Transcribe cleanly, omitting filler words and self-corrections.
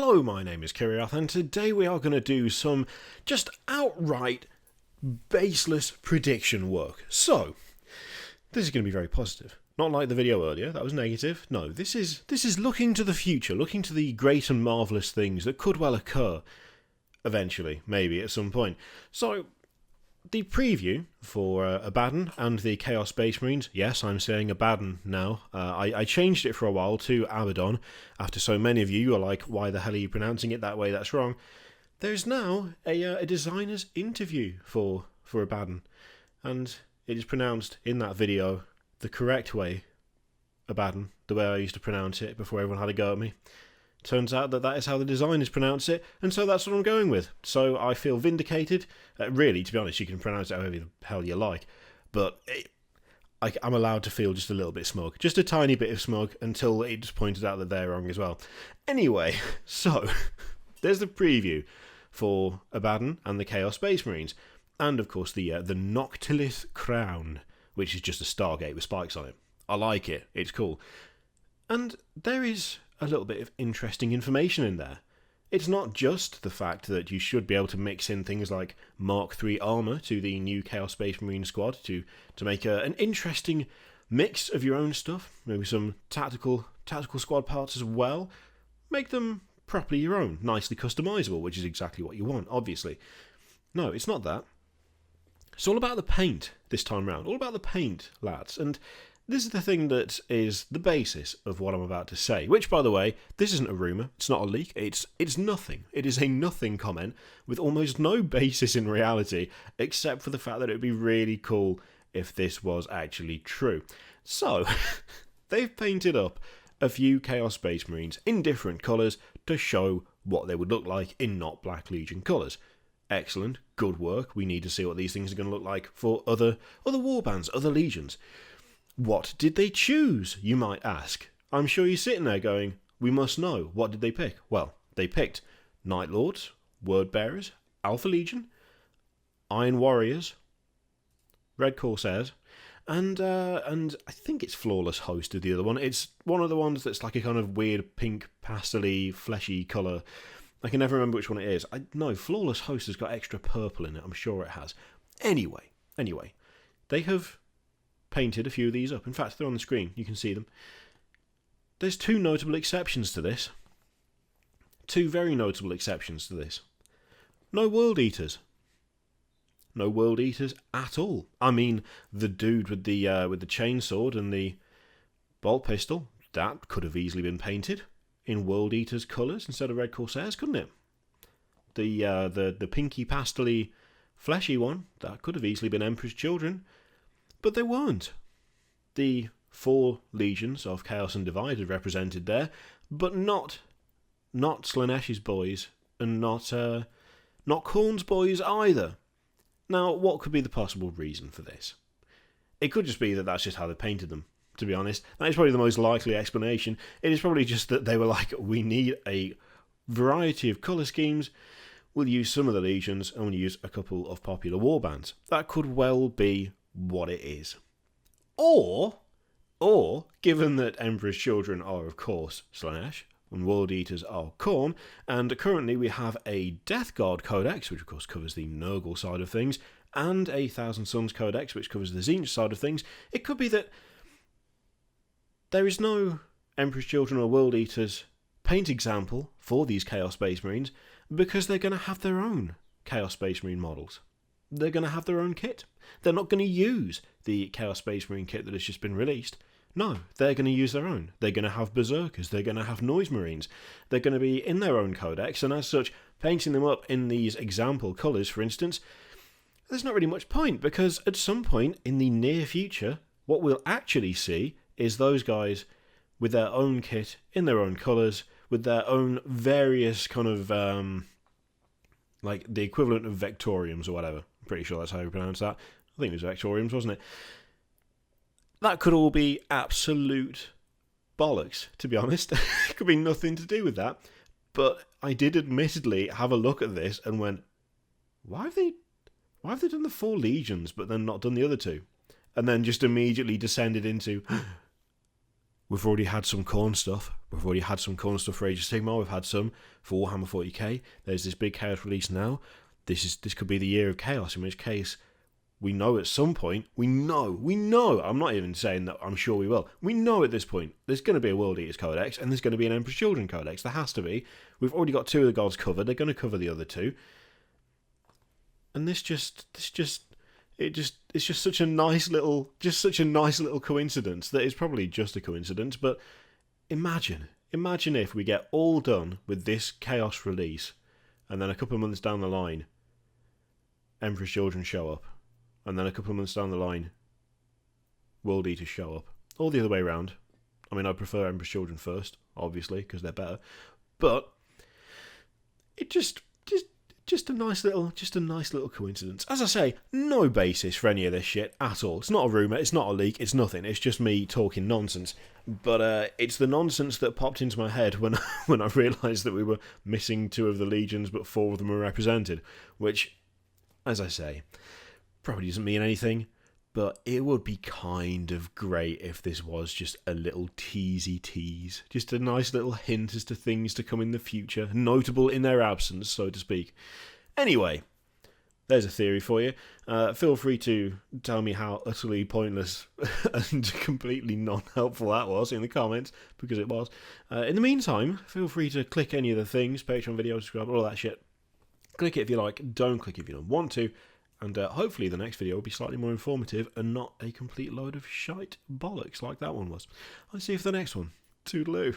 Hello, my name is Kiriath, and today we are going to do some just outright baseless prediction work. So, this is going to be very positive. Not like the video earlier, that was negative. No, this is looking to the future, looking to the great and marvellous things that could well occur eventually, maybe at some point. So, the preview for Abaddon and the Chaos Space Marines. Yes, I'm saying Abaddon now. I changed it for a while to Abaddon, after so many of you are like, why the hell are you pronouncing it that way? That's wrong. There's now a designer's interview for Abaddon, and it is pronounced in that video the correct way, Abaddon, the way I used to pronounce it before everyone had a go at me. Turns out that is how the designers pronounce it, and so that's what I'm going with. So I feel vindicated. Really, to be honest, you can pronounce it however the hell you like, but I'm allowed to feel just a little bit smug. Just a tiny bit of smug, until it just pointed out that they're wrong as well. Anyway, so there's the preview for Abaddon and the Chaos Space Marines, and of course the Noctilith Crown, which is just a Stargate with spikes on it. I like it. It's cool. And there is a little bit of interesting information in there. It's not just the fact that you should be able to mix in things like Mark III armour to the new Chaos Space Marine squad to make an interesting mix of your own stuff, maybe some tactical squad parts as well. Make them properly your own, nicely customisable, which is exactly what you want, obviously. No, it's not that. It's all about the paint this time round, all about the paint, lads, and this is the thing that is the basis of what I'm about to say, which, by the way, this isn't a rumour, it's not a leak, it's nothing. It is a nothing comment with almost no basis in reality, except for the fact that it would be really cool if this was actually true. So, they've painted up a few Chaos Space Marines in different colours to show what they would look like in not Black Legion colours. Excellent, good work. We need to see what these things are going to look like for other warbands, other legions. What did they choose, you might ask? I'm sure you're sitting there going, we must know. What did they pick? Well, they picked Night Lords, Word Bearers, Alpha Legion, Iron Warriors, Red Corsairs, and I think it's Flawless Host is the other one. It's one of the ones that's like a kind of weird pink, pastel-y, fleshy colour. I can never remember which one it is. No, Flawless Host has got extra purple in it. I'm sure it has. Anyway, they have painted a few of these up. In fact, they're on the screen. You can see them. There's two notable exceptions to this. Two very notable exceptions to this. No World Eaters. No World Eaters at all. I mean, the dude with the chainsword and the bolt pistol, that could have easily been painted in World Eaters colours instead of Red Corsairs, couldn't it? The pinky pastel-y fleshy one, that could have easily been Emperor's Children. But they weren't. The 4 legions of Chaos and Divide are represented there, but not Slaaneish's boys, and not Khorne's boys either. Now, what could be the possible reason for this? It could just be that that's just how they painted them, to be honest. That is probably the most likely explanation. It is probably just that they were like, we need a variety of colour schemes. We'll use some of the legions, and we'll use a couple of popular warbands. That could well be what it is. Or, given that Emperor's Children are, of course, Slaanesh, and World Eaters are Khorne, and currently we have a Death Guard Codex, which of course covers the Nurgle side of things, and a Thousand Suns Codex, which covers the Tzeentch side of things, it could be that there is no Emperor's Children or World Eaters paint example for these Chaos Space Marines, because they're going to have their own Chaos Space Marine models. They're going to have their own kit. They're not going to use the Chaos Space Marine kit that has just been released. No, they're going to use their own. They're going to have Berserkers. They're going to have Noise Marines. They're going to be in their own codex, and as such, painting them up in these example colours, for instance, there's not really much point, because at some point in the near future, what we'll actually see is those guys with their own kit, in their own colours, with their own various kind of like the equivalent of Vectoriums or whatever. I'm pretty sure that's how you pronounce that. I think it was Vectoriums, wasn't it? That could all be absolute bollocks, to be honest. It could be nothing to do with that. But I did admittedly have a look at this and went, why have they done the 4 legions but then not done the other 2? And then just immediately descended into, We've already had some corn stuff. We've already had some corn stuff for Age of Sigmar. We've had some for Warhammer 40k. There's this big Chaos release now. This could be the year of Chaos, in which case we know at some point, we know, I'm not even saying that I'm sure we will, we know at this point there's going to be a World Eaters Codex and there's going to be an Emperor's Children Codex. There has to be. We've already got 2 of the gods covered. They're going to cover the other 2. And it's just such a nice little coincidence that it's probably just a coincidence, but imagine if we get all done with this Chaos release and then a couple of months down the line Emperor's Children show up, and then a couple of months down the line World Eaters show up, or the other way around. I mean, I prefer Emperor's Children first, obviously, because they're better, but it just a nice little coincidence. As I say, no basis for any of this shit at all. It's not a rumour, it's not a leak, it's nothing. It's just me talking nonsense. But it's the nonsense that popped into my head when I realised that we were missing 2 of the legions, but 4 of them were represented. Which, as I say, probably doesn't mean anything. But it would be kind of great if this was just a little tease. Just a nice little hint as to things to come in the future. Notable in their absence, so to speak. Anyway, there's a theory for you. Feel free to tell me how utterly pointless and completely non-helpful that was in the comments, because it was. In the meantime, feel free to click any of the things, Patreon video, subscribe, all that shit. Click it if you like, don't click if you don't want to. And hopefully the next video will be slightly more informative and not a complete load of shite bollocks like that one was. I'll see you for the next one. Toodaloo.